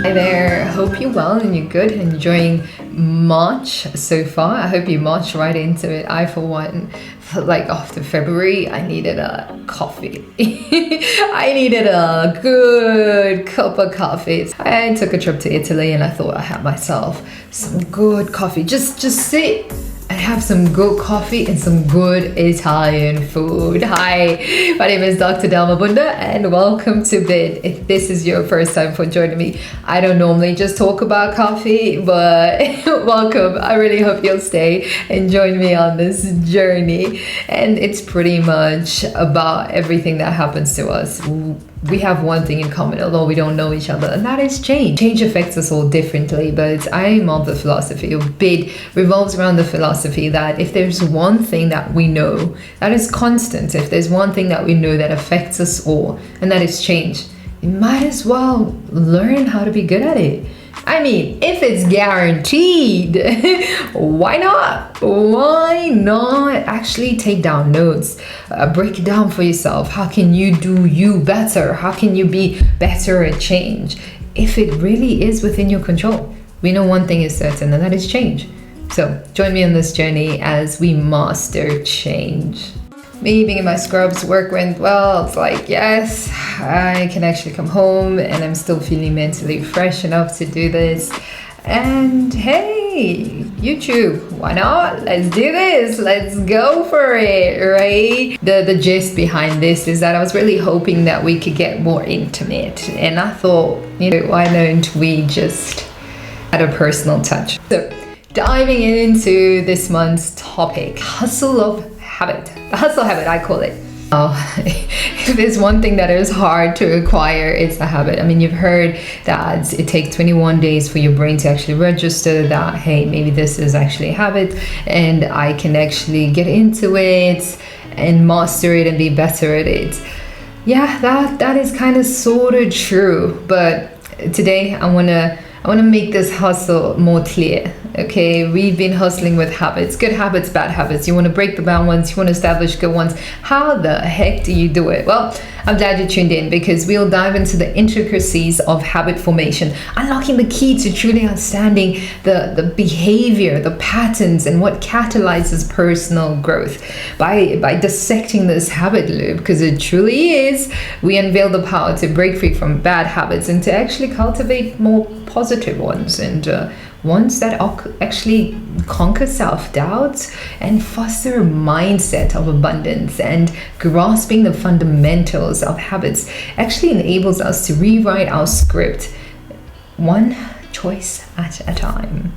Hi there, hope you're well and you're good, enjoying March so far. I hope you marched right into it. I, for one, like after February, I needed a coffee. I needed a good cup of coffee. I took a trip to Italy and I thought I had myself some good coffee. Just sit and have some good coffee and some good Italian food. Hi, my name is Dr. Delma Bunda and welcome to Bid. If this is your first time for joining me, I don't normally just talk about coffee, but welcome. I really hope you'll stay and join me on this journey. And it's pretty much about everything that happens to us. We have one thing in common, although we don't know each other, and that is change. Change affects us all differently, but I'm of the philosophy, or BID revolves around the philosophy that if there's one thing that we know that is constant, if there's one thing that we know that affects us all, and that is change, you might as well learn how to be good at it. I mean, if it's guaranteed, why not? Why not actually take down notes, break it down for yourself? How can you do you better? How can you be better at change? If it really is within your control, we know one thing is certain, and that is change. So join me on this journey as we master change. Me being in my scrubs, work went well. It's like, yes, I can actually come home and I'm still feeling mentally fresh enough to do this. And hey, YouTube, why not? Let's do this. Let's go for it, right? The gist behind this is that I was really hoping that we could get more intimate. And I thought, why don't we just add a personal touch? So diving into this month's topic, hustle of habit. The hustle habit, I call it. If there's one thing that is hard to acquire, it's a habit. I mean, you've heard that it takes 21 days for your brain to actually register that, hey, maybe this is actually a habit and I can actually get into it and master it and be better at it. Yeah, that is kind of sort of true. But today I want to make this hustle more clear. Okay, we've been hustling with habits, good habits, bad habits. You want to break the bad ones, you want to establish good ones. How the heck do you do it? Well, I'm glad you tuned in because we'll dive into the intricacies of habit formation, unlocking the key to truly understanding the behavior, the patterns, and what catalyzes personal growth. By dissecting this habit loop, because it truly is, we unveil the power to break free from bad habits and to actually cultivate more positive ones, and ones that actually conquer self-doubt and foster a mindset of abundance. And grasping the fundamentals of habits actually enables us to rewrite our script one choice at a time.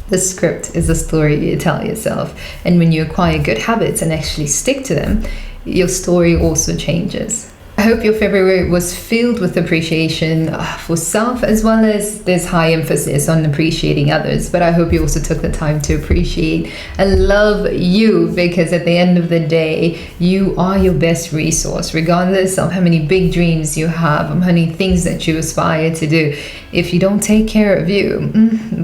The script is the story you tell yourself, and when you acquire good habits and actually stick to them, your story also changes. I hope your February was filled with appreciation for self, as well as this high emphasis on appreciating others. But I hope you also took the time to appreciate and love you, because at the end of the day, you are your best resource, regardless of how many big dreams you have, how many things that you aspire to do. If you don't take care of you,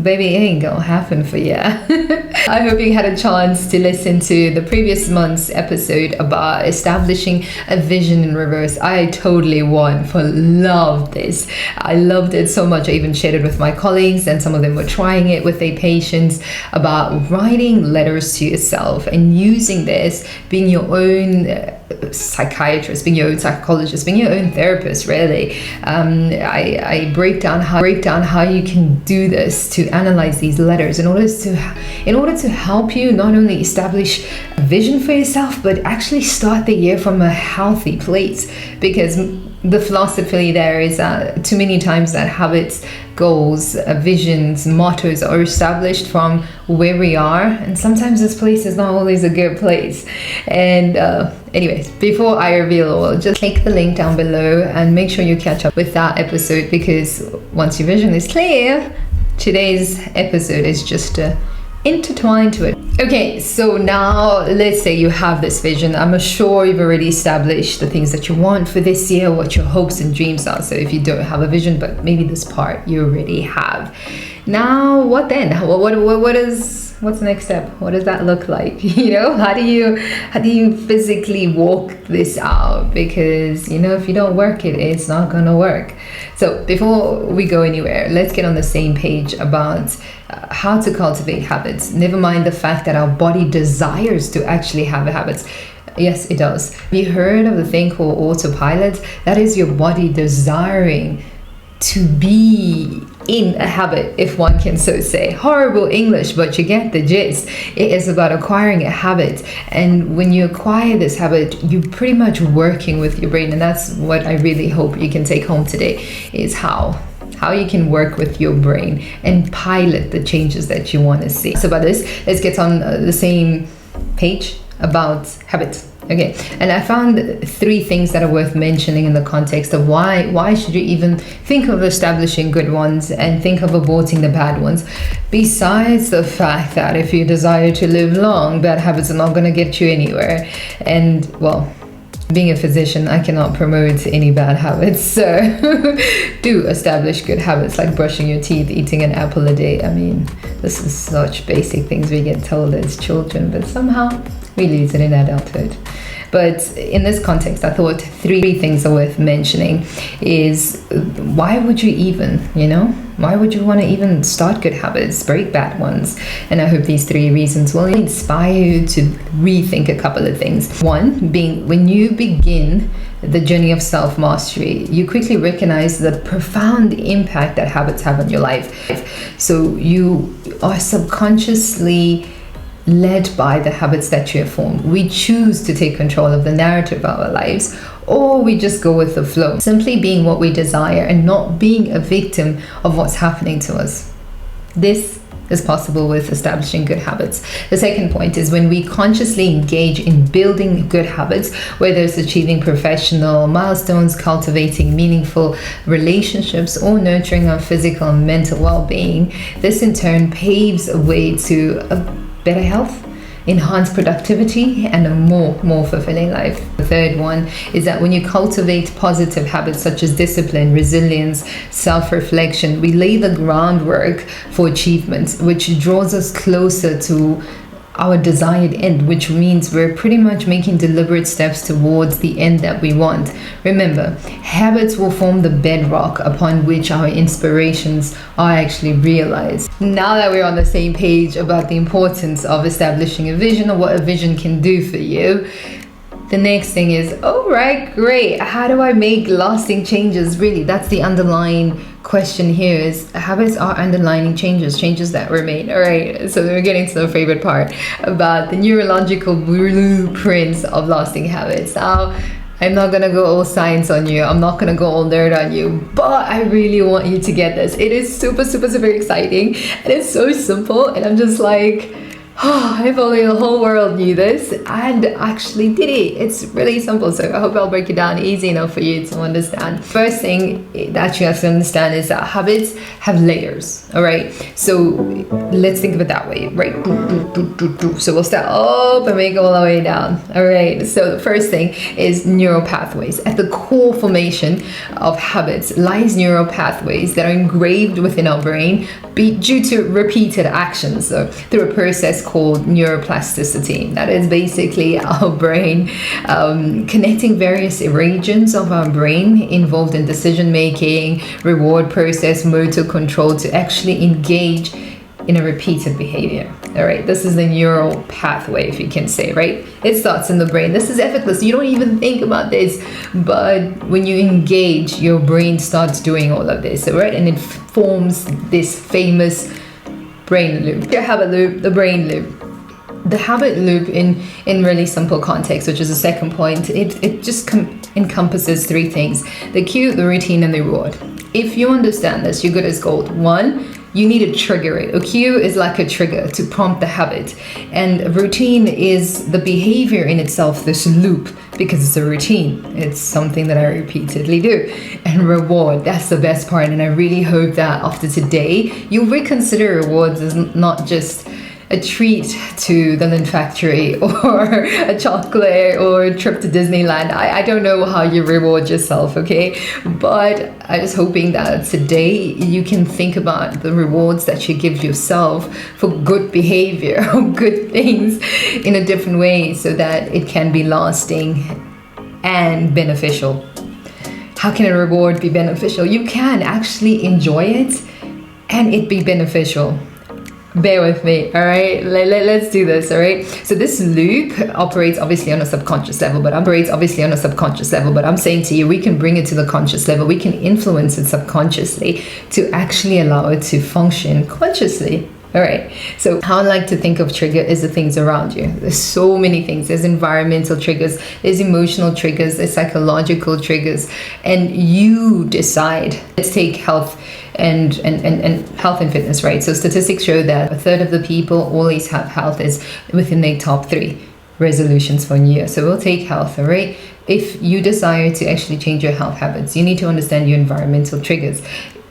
baby, it ain't gonna happen for you. I hope you had a chance to listen to the previous month's episode about establishing a vision in reverse. I totally loved this. I loved it so much. I even shared it with my colleagues, and some of them were trying it with their patients, about writing letters to yourself and using this, being your own psychiatrist, being your own psychologist, being your own therapist, really. I break down how you can do this, to analyze these letters in order to help you not only establish a vision for yourself, but actually start the year from a healthy place. Because the philosophy there is too many times that habits, goals, visions, mottos are established from where we are, and sometimes this place is not always a good place. And anyways, before I reveal all, just click the link down below and make sure you catch up with that episode, because once your vision is clear, today's episode is just intertwined to it. Okay, so now let's say you have this vision. I'm sure you've already established the things that you want for this year, what your hopes and dreams are. So if you don't have a vision, but maybe this part you already have. Now, what then? What's the next step? What does that look like? How do you physically walk this out? Because if you don't work it, it's not gonna work. So before we go anywhere, let's get on the same page about how to cultivate habits. Never mind the fact that our body desires to actually have habits. Yes, it does. Have you heard of the thing called autopilot? That is your body desiring to be in a habit, if one can so say. Horrible English, but you get the gist. It is about acquiring a habit, and when you acquire this habit, you're pretty much working with your brain, and that's what I really hope you can take home today, is how you can work with your brain and pilot the changes that you want to see. So about this, let's get on the same page about habits. Okay, and I found 3 things that are worth mentioning in the context of why should you even think of establishing good ones and think of aborting the bad ones, besides the fact that if you desire to live long, bad habits are not going to get you anywhere. And well, being a physician, I cannot promote any bad habits, so do establish good habits like brushing your teeth, eating an apple a day. I mean, this is such basic things we get told as children, but somehow we lose it in adulthood. But in this context, I thought 3 things are worth mentioning is why would you why would you want to even start good habits, break bad ones? And I hope these 3 reasons will inspire you to rethink a couple of things. One being, when you begin the journey of self-mastery, you quickly recognize the profound impact that habits have on your life. So you are subconsciously led by the habits that you have formed. We choose to take control of the narrative of our lives, or we just go with the flow, simply being what we desire and not being a victim of what's happening to us. This is possible with establishing good habits. The second point is when we consciously engage in building good habits, whether it's achieving professional milestones, cultivating meaningful relationships, or nurturing our physical and mental well-being, this in turn paves a way to a better health, enhanced productivity, and a more fulfilling life. The third one is that when you cultivate positive habits such as discipline, resilience, self-reflection, we lay the groundwork for achievement, which draws us closer to our desired end, which means we're pretty much making deliberate steps towards the end that we want. Remember, habits will form the bedrock upon which our inspirations are actually realized. Now that we're on the same page about the importance of establishing a vision or what a vision can do for you, the next thing is, all right, great. How do I make lasting changes? Really, that's the underlying question here, is habits are underlying changes that remain. All right, so we're getting to the favorite part about the neurological blueprints of lasting habits. Now, I'm not gonna go all science on you. I'm not gonna go all nerd on you, but I really want you to get this. It is super exciting, and it's so simple, and I'm just like, if only the whole world knew this and actually did it. It's really simple, so I hope I'll break it down easy enough for you to understand. First thing that you have to understand is that habits have layers, all right? So let's think of it that way, right? So we'll start up and make it all the way down, all right? So the first thing is neural pathways. At the core formation of habits lies neural pathways that are engraved within our brain due to repeated actions, so through a process called neuroplasticity. That is basically our brain connecting various regions of our brain involved in decision making, reward process, motor control to actually engage in a repeated behavior. All right, this is the neural pathway, if you can say, right? It starts in the brain. This is effortless. You don't even think about this, but when you engage, your brain starts doing all of this, all right? And it forms this famous brain loop. Your habit loop, the brain loop. The habit loop in really simple context, which is the second point, it just encompasses 3 things: the cue, the routine, and the reward. If you understand this, you're good as gold. 1, you need to trigger it. A cue is like a trigger to prompt the habit, and a routine is the behavior in itself, this loop, because it's a routine. It's something that I repeatedly do. And reward, that's the best part, and I really hope that after today you'll reconsider rewards as not just a treat to the Lynn factory or a chocolate or a trip to Disneyland. I don't know how you reward yourself, okay? But I was hoping that today you can think about the rewards that you give yourself for good behavior or good things in a different way so that it can be lasting and beneficial. How can a reward be beneficial? You can actually enjoy it and it be beneficial. Bear with me, all right? Let's do this, all right? So this loop operates obviously on a subconscious level, but I'm saying to you, we can bring it to the conscious level. We can influence it subconsciously to actually allow it to function consciously. All right. So how I like to think of trigger is the things around you. There's so many things. There's environmental triggers, there's emotional triggers, there's psychological triggers, and you decide. Let's take health and health and fitness, right? So statistics show that a third of the people always have health is within their top 3 resolutions for a year. So we'll take health, all right? If you desire to actually change your health habits, you need to understand your environmental triggers.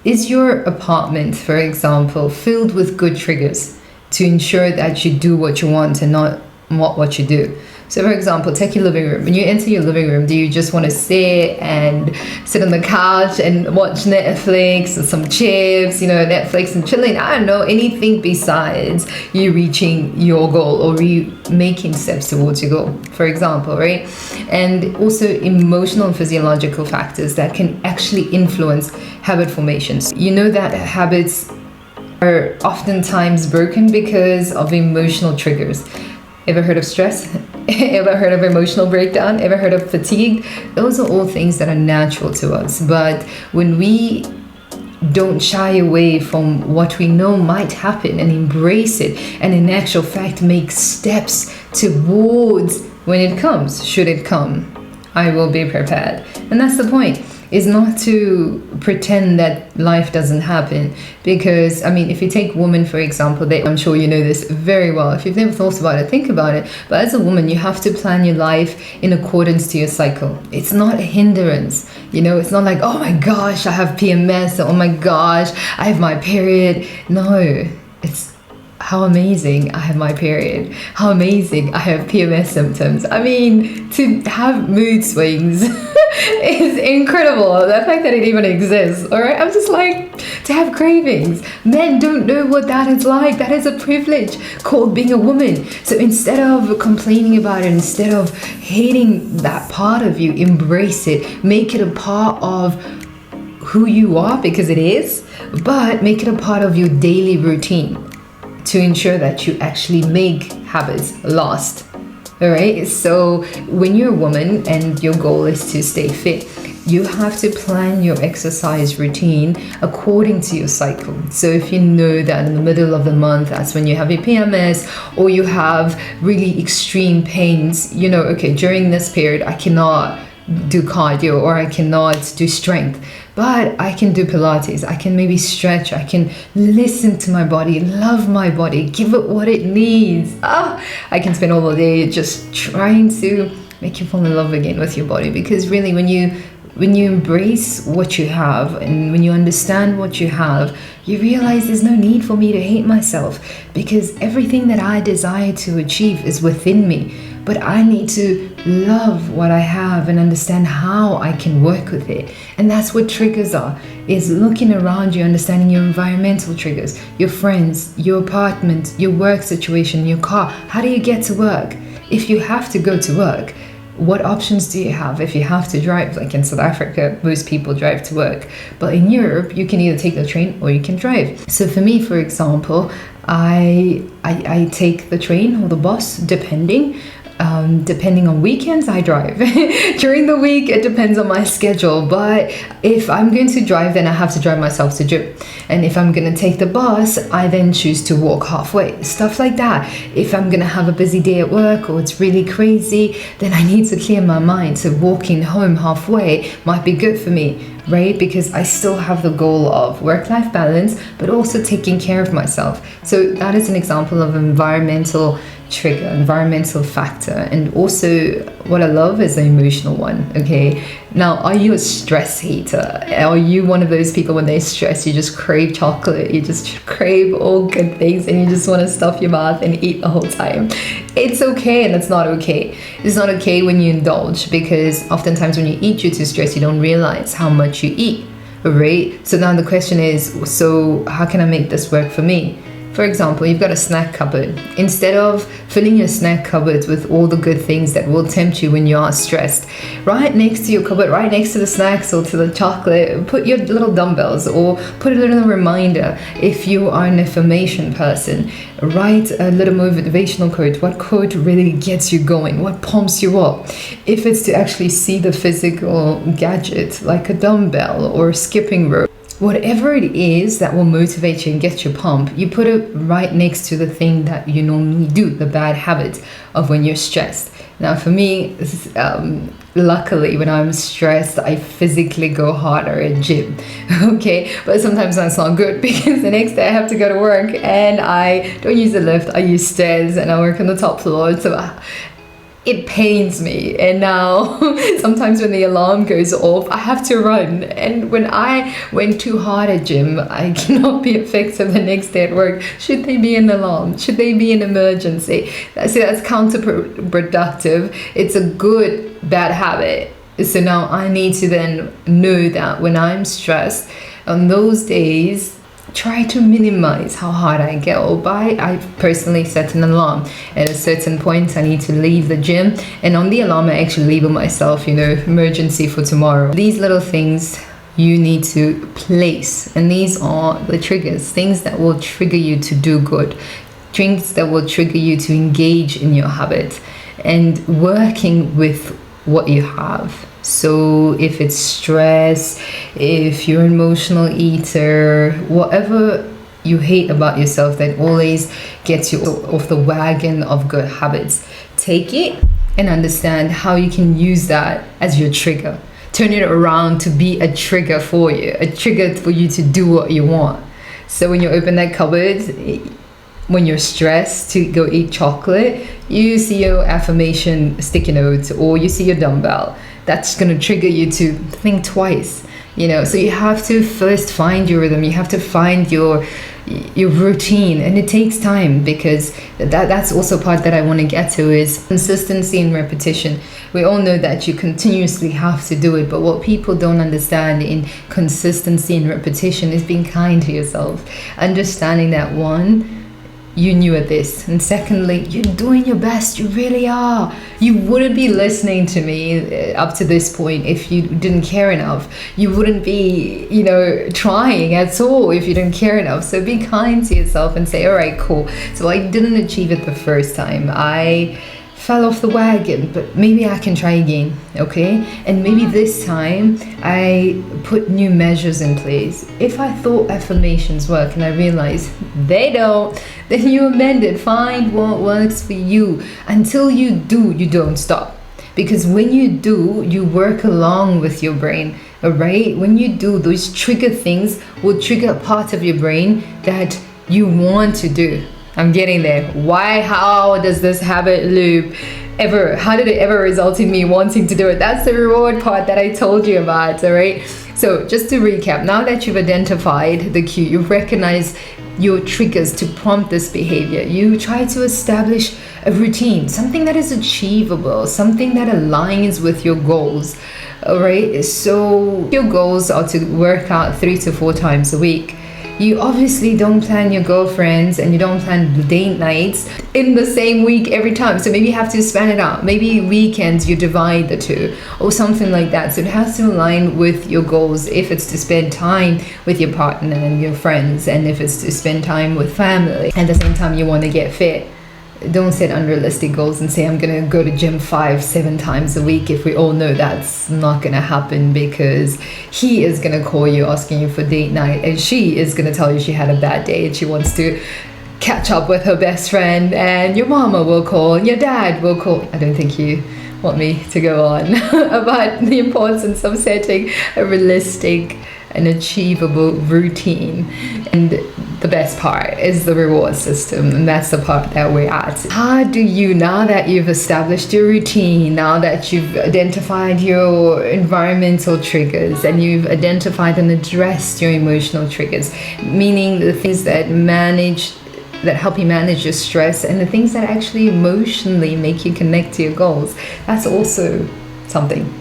Is your apartment, for example, filled with good triggers to ensure that you do what you want and not what you do? So, for example, take your living room. When you enter your living room, do you just want to sit on the couch and watch Netflix or some chips, Netflix and chilling? I don't know, anything besides you reaching your goal or you making steps towards your goal, for example, right? And also emotional and physiological factors that can actually influence habit formations. You know that habits are oftentimes broken because of emotional triggers. Ever heard of stress? Ever heard of emotional breakdown? Ever heard of fatigue? Those are all things that are natural to us. But when we don't shy away from what we know might happen and embrace it, and in actual fact make steps towards when it comes, should it come, I will be prepared. And that's the point. Is not to pretend that life doesn't happen, because if you take women for example, I'm sure you know this very well. If you've never thought about it, think about it. But as a woman, you have to plan your life in accordance to your cycle. It's not a hindrance. It's not like, oh my gosh, I have PMS, or oh my gosh, I have my period. No, it's how amazing I have my period. How amazing I have PMS symptoms. To have mood swings is incredible. The fact that it even exists, all right? I'm just like, to have cravings. Men don't know what that is like. That is a privilege called being a woman. So instead of complaining about it, instead of hating that part of you, embrace it. Make it a part of who you are, because it is, but make it a part of your daily routine to ensure that you actually make habits last. All right. So when you're a woman and your goal is to stay fit, you have to plan your exercise routine according to your cycle. So if you know that in the middle of the month, that's when you have your PMS, or you have really extreme pains, okay, during this period, I cannot do cardio or I cannot do strength, but I can do Pilates. I can maybe stretch. I can listen to my body, love my body, give it what it needs. I can spend all the day just trying to make you fall in love again with your body, because really when you embrace what you have and when you understand what you have, you realize there's no need for me to hate myself, because everything that I desire to achieve is within me. But I need to love what I have and understand how I can work with it. And that's what triggers are, is looking around you, understanding your environmental triggers, your friends, your apartment, your work situation, your car. How do you get to work? If you have to go to work, what options do you have? If you have to drive, like in South Africa, most people drive to work. But in Europe, you can either take the train or you can drive. So for me, for example, I take the train or the bus, depending on weekends, I drive. During the week, it depends on my schedule. But if I'm going to drive, then I have to drive myself to gym. And if I'm going to take the bus, I then choose to walk halfway. Stuff like that. If I'm going to have a busy day at work or it's really crazy, then I need to clear my mind. So walking home halfway might be good for me, right? Because I still have the goal of work-life balance, but also taking care of myself. So that is an example of environmental trigger, environmental factor, and also what I love is the emotional one. Okay, now are you a stress hater? Are you one of those people when they stress you just crave chocolate, you just crave all good things, and you just want to stuff your mouth and eat the whole time? It's okay, and it's not okay. It's not okay when you indulge, because oftentimes when you eat due to stress, you don't realize how much you eat, right? So now the question is, so how can I make this work for me? For example, you've got a snack cupboard. Instead of filling your snack cupboards with all the good things that will tempt you when you are stressed, right next to your cupboard, right next to the snacks or to the chocolate, put your little dumbbells, or put a little reminder. If you are an affirmation person, write a little motivational quote. What quote really gets you going? What pumps you up? If it's to actually see the physical gadget like a dumbbell or a skipping rope, whatever it is that will motivate you and get you pumped, you put it right next to the thing that you normally do, the bad habit of when you're stressed. Now for me, luckily when I'm stressed, I physically go harder at gym. Okay, but sometimes that's not good, because the next day I have to go to work and I don't use the lift, I use stairs, and I work on the top floor, so it pains me. And now sometimes when the alarm goes off, I have to run, and when I went too hard at gym, I cannot be effective the next day at work. Should they be an alarm? Should they be an emergency? So that's counterproductive. It's a good bad habit. So now I need to then know that when I'm stressed on those days, try to minimize how hard I go by. I personally set an alarm. At a certain point, I need to leave the gym, and on the alarm, I actually label myself, emergency for tomorrow. These little things you need to place, and these are the triggers, things that will trigger you to do good, things that will trigger you to engage in your habit, and working with what you have. So if it's stress, if you're an emotional eater, whatever you hate about yourself that always gets you off the wagon of good habits, take it and understand how you can use that as your trigger. Turn it around to be a trigger for you, a trigger for you to do what you want. So when you open that cupboard, when you're stressed to go eat chocolate, you see your affirmation sticky notes, or you see your dumbbell. That's going to trigger you to think twice, so you have to first find your rhythm. You have to find your routine, and it takes time, because that's also part that I want to get to is consistency and repetition. We all know that you continuously have to do it, but what people don't understand in consistency and repetition is being kind to yourself, understanding that one, you knew at this, and secondly, you're doing your best. You really are. You wouldn't be listening to me up to this point if you didn't care enough. You wouldn't be trying at all if you didn't care enough. So be kind to yourself and say, all right, cool, so I didn't achieve it the first time, I fell off the wagon, but maybe I can try again, okay? And maybe this time I put new measures in place. If I thought affirmations work and I realize they don't, then you amend it. Find what works for you. Until you do, you don't stop. Because when you do, you work along with your brain, all right? When you do, those trigger things will trigger a part of your brain that you want to do. I'm getting there. How does this habit loop how did it ever result in me wanting to do it? That's the reward part that I told you about, all right? So just to recap, now that you've identified the cue, you've recognized your triggers to prompt this behavior, you try to establish a routine, something that is achievable, something that aligns with your goals, all right? So your goals are to work out 3 to 4 times a week. You obviously don't plan your girlfriends and you don't plan date nights in the same week every time. So maybe you have to span it out. Maybe weekends you divide the two or something like that. So it has to align with your goals. If it's to spend time with your partner and your friends, and if it's to spend time with family, at the same time you want to get fit. Don't set unrealistic goals and say I'm gonna go to gym 5-7 times a week, if we all know that's not gonna happen, because he is gonna call you asking you for date night, and she is gonna tell you she had a bad day and she wants to catch up with her best friend, and your mama will call and your dad will call. I don't think you want me to go on about the importance of setting a realistic an achievable routine. And the best part is the reward system, and that's the part that we're at. How do you, now that you've established your routine, now that you've identified your environmental triggers and you've identified and addressed your emotional triggers, meaning the things that help you manage your stress and the things that actually emotionally make you connect to your goals, that's also something.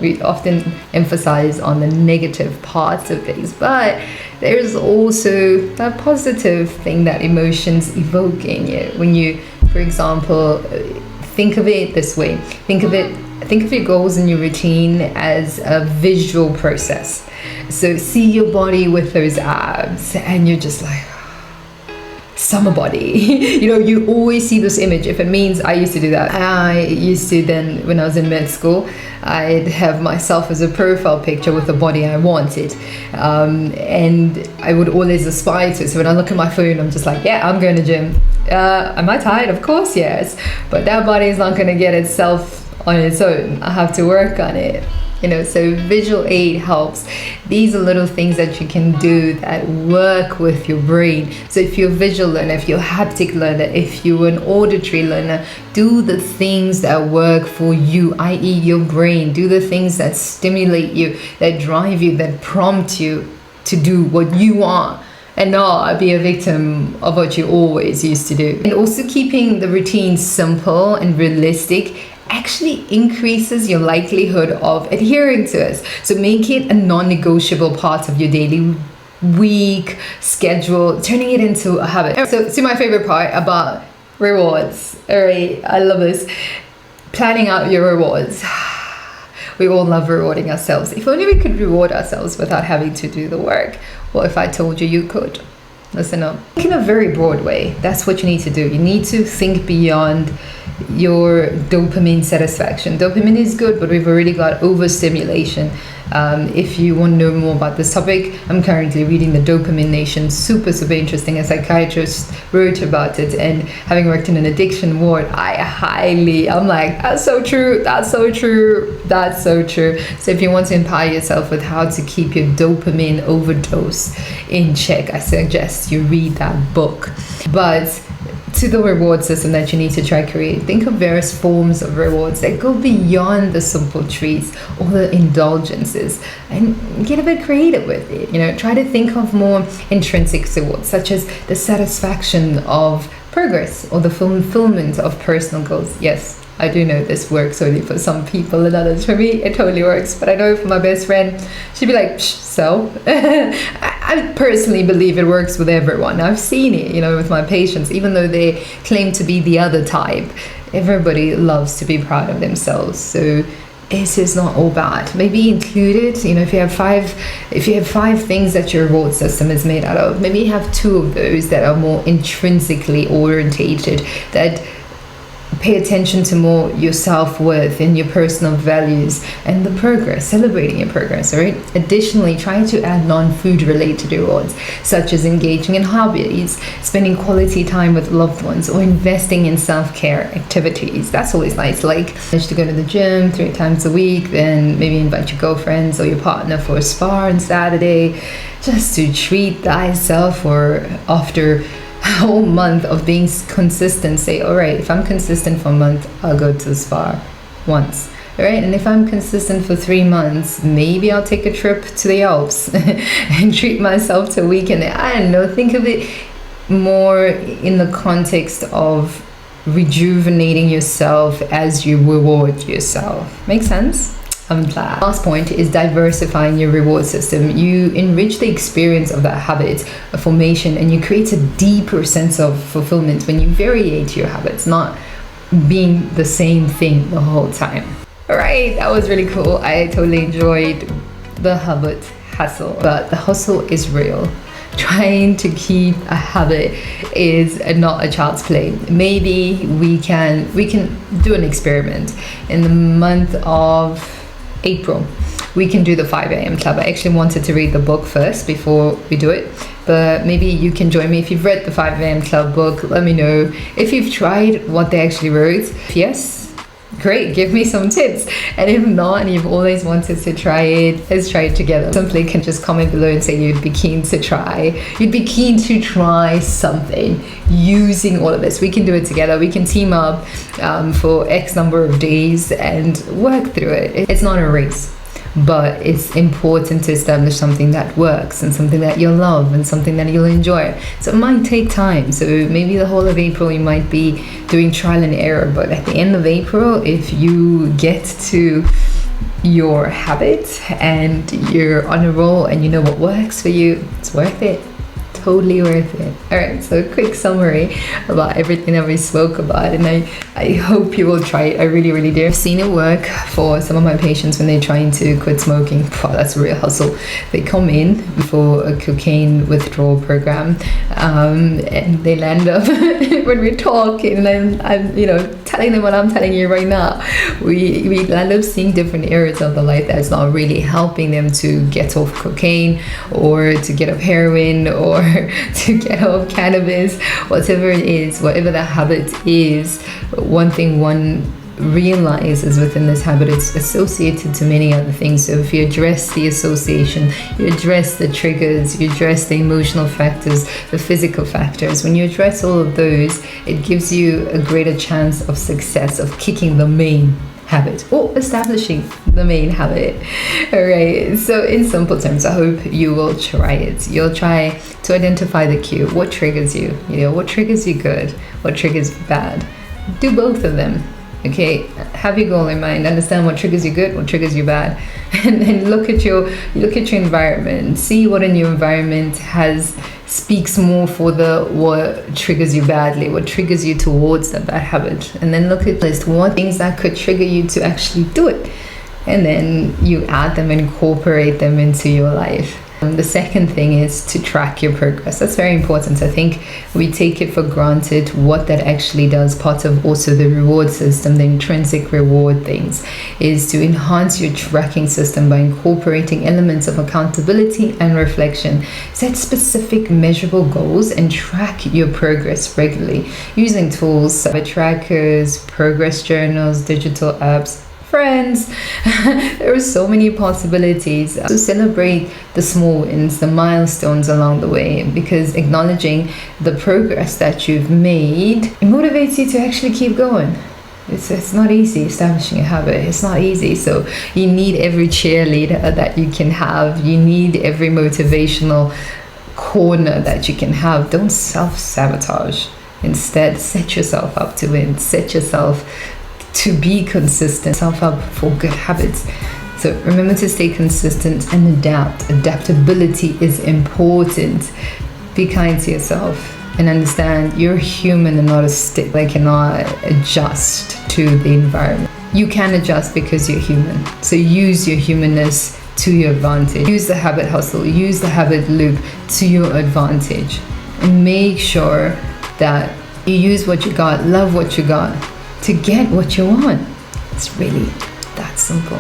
We often emphasize on the negative parts of things, but there's also that positive thing that emotions evoke in you. When you, for example, think of it this way. Think of your goals and your routine as a visual process. So see your body with those abs and you're just like, summer body. You always see this image. If it means, I used to do that. I used to then, when I was in med school, I'd have myself as a profile picture with the body I wanted. And I would always aspire to it. So when I look at my phone, I'm just like, yeah, I'm going to gym. Am I tired? Of course, yes. But that body is not going to get itself on its own. I have to work on it. So visual aid helps. These are little things that you can do that work with your brain. So if you're a visual learner, if you're a haptic learner, if you're an auditory learner, do the things that work for you, i.e. your brain. Do the things that stimulate you, that drive you, that prompt you to do what you want, and not be a victim of what you always used to do. And also keeping the routine simple and realistic actually increases your likelihood of adhering to it. So make it a non-negotiable part of your daily week schedule, turning it into a habit. So my favorite part about rewards. All right, I love this. Planning out your rewards. We all love rewarding ourselves. If only we could reward ourselves without having to do the work. What if I told you you could? Listen up. Think in a very broad way. That's what you need to do. You need to think beyond your dopamine satisfaction. Dopamine is good, but we've already got overstimulation. If you want to know more about this topic, I'm currently reading The Dopamine Nation. Super interesting. A psychiatrist wrote about it, and having worked in an addiction ward, I'm like, that's so true. So if you want to empower yourself with how to keep your dopamine overdose in check, I suggest you read that book. But to the reward system that you need to try create, think of various forms of rewards that go beyond the simple treats or the indulgences, and get a bit creative with it. Try to think of more intrinsic rewards, such as the satisfaction of progress or the fulfillment of personal goals. Yes, I do know this works only for some people and others. For me, it totally works. But I know for my best friend, she'd be like, so? I personally believe it works with everyone. I've seen it, with my patients, even though they claim to be the other type. Everybody loves to be proud of themselves. So it is not all bad. Maybe include it. If you have five things that your reward system is made out of, maybe have 2 of those that are more intrinsically orientated, that pay attention to more your self-worth and your personal values and the progress, celebrating your progress, all right? Additionally, try to add non-food related rewards, such as engaging in hobbies, spending quality time with loved ones, or investing in self-care activities. That's always nice. Like, manage to go to the gym 3 times a week, then maybe invite your girlfriends or your partner for a spa on Saturday, just to treat thyself. Or after a whole month of being consistent, say, all right, if I'm consistent for a month, I'll go to the spa once. All right, and if I'm consistent for 3 months, maybe I'll take a trip to the Alps and treat myself to a weekend. I don't know, think of it more in the context of rejuvenating yourself as you reward yourself. Make sense? I'm glad. Last point is diversifying your reward system. You enrich the experience of that habit formation, and you create a deeper sense of fulfillment when you variate your habits, not being the same thing the whole time. All right, that was really cool. I totally enjoyed the habit hustle, but the hustle is real. Trying to keep a habit is not a child's play. Maybe we can do an experiment in the month of April. We can do the 5 a.m. club. I actually wanted to read the book first before we do it, but maybe you can join me. If you've read the 5 a.m. club book, let me know if you've tried what they actually wrote. If yes, Great, give me some tips. And if not, and you've always wanted to try it, let's try it together. Simply can just comment below and say you'd be keen to try. You'd be keen to try something using all of this. We can do it together. We can team up for X number of days and work through it. It's not a race, but it's important to establish something that works and something that you'll love and something that you'll enjoy. So it might take time. So maybe the whole of April you might be doing trial and error, but at the end of April, if you get to your habit and you're on a roll and you know what works for you, it's worth it. Totally worth it. All right, so a quick summary about everything that we spoke about, and I hope you will try it. I really, really do. I've seen it work for some of my patients when they're trying to quit smoking. Wow, that's a real hustle. They come in for a cocaine withdrawal program, and they land up when we're talking, and I'm telling them what I'm telling you right now. We land up seeing different areas of the life that's not really helping them to get off cocaine or to get off heroin or to get off cannabis, whatever it is, whatever the habit is. One thing one realizes within this habit, it's associated to many other things. So if you address the association, you address the triggers, you address the emotional factors, the physical factors, when you address all of those, it gives you a greater chance of success of kicking the main habit or establishing the main habit. All right, so in simple terms, I hope you will try it. You'll try to identify the cue. What triggers you? What triggers you good? What triggers you bad? Do both of them. Okay, have your goal in mind. Understand what triggers you good, what triggers you bad, and then look at your environment. See what in your environment speaks more for what triggers you badly, what triggers you towards that bad habit, and then look at list what things that could trigger you to actually do it, and then you add them and incorporate them into your life. The second thing is to track your progress. That's very important. I think we take it for granted what that actually does. Part of also the reward system, the intrinsic reward things, is to enhance your tracking system by incorporating elements of accountability and reflection. Set specific measurable goals and track your progress regularly using tools, habit trackers, progress journals, digital apps, friends. There are so many possibilities to celebrate the small wins, the milestones along the way, because acknowledging the progress that you've made, it motivates you to actually keep going. It's not easy establishing a habit. It's not easy. So you need every cheerleader that you can have. You need every motivational corner that you can have. Don't self-sabotage. Instead, set yourself up to win. Set yourself to be consistent, self up for good habits. So remember to stay consistent and adapt. Adaptability is important. Be kind to yourself and understand you're human and not a stick. They cannot adjust to the environment. You can adjust because you're human. So use your humanness to your advantage. Use the habit hustle, use the habit loop to your advantage. And make sure that you use what you got, love what you got, to get what you want. It's really that simple.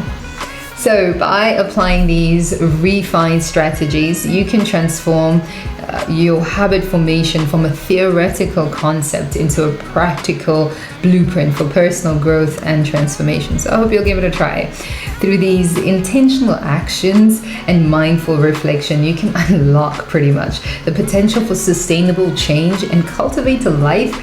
So by applying these refined strategies, you can transform your habit formation from a theoretical concept into a practical blueprint for personal growth and transformation. So I hope you'll give it a try. Through these intentional actions and mindful reflection, you can unlock pretty much the potential for sustainable change and cultivate a life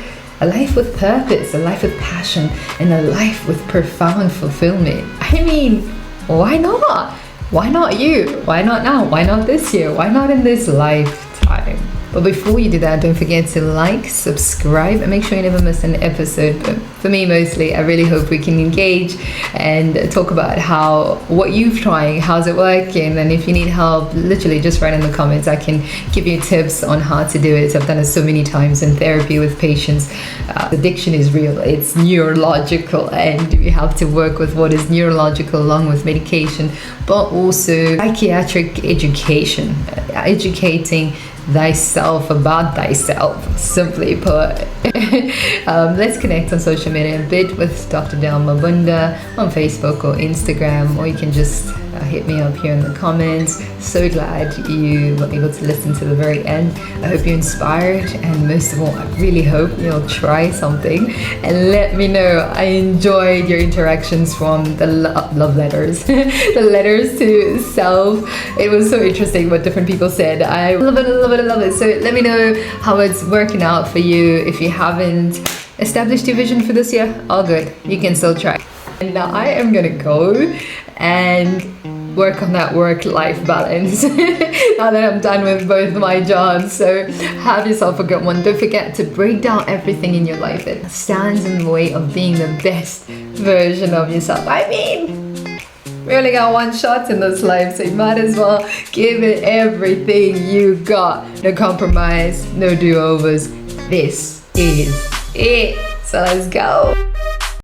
with purpose, a life with passion, and a life with profound fulfillment. I mean, why not? Why not you? Why not now? Why not this year? Why not in this lifetime? But before you do that, don't forget to like, subscribe, and make sure you never miss an episode. But for me, mostly, I really hope we can engage and talk about what you've tried, how's it working, and if you need help, literally just write in the comments. I can give you tips on how to do it. I've done it so many times in therapy with patients. Addiction is real. It's neurological, and we have to work with what is neurological along with medication, but also psychiatric education, educating thyself about thyself, simply put. Let's connect on social media a bit with Dr. Del Mabunda on Facebook or Instagram, or you can just hit me up here in the comments. So glad you were able to listen to the very end. I hope you're inspired, and most of all, I really hope you'll try something and let me know. I enjoyed your interactions from the love letters, the letters to self. It was so interesting what different people said. I love it, I love it, I love it. So let me know how it's working out for you. If you haven't established your vision for this year, all good, you can still try. And now I am gonna go and work on that work-life balance now that I'm done with both my jobs. So have yourself a good one. Don't forget to break down everything in your life that stands in the way of being the best version of yourself. I mean, we only got one shot in this life, so you might as well give it everything you got. No compromise, no do-overs. This is it. So let's go.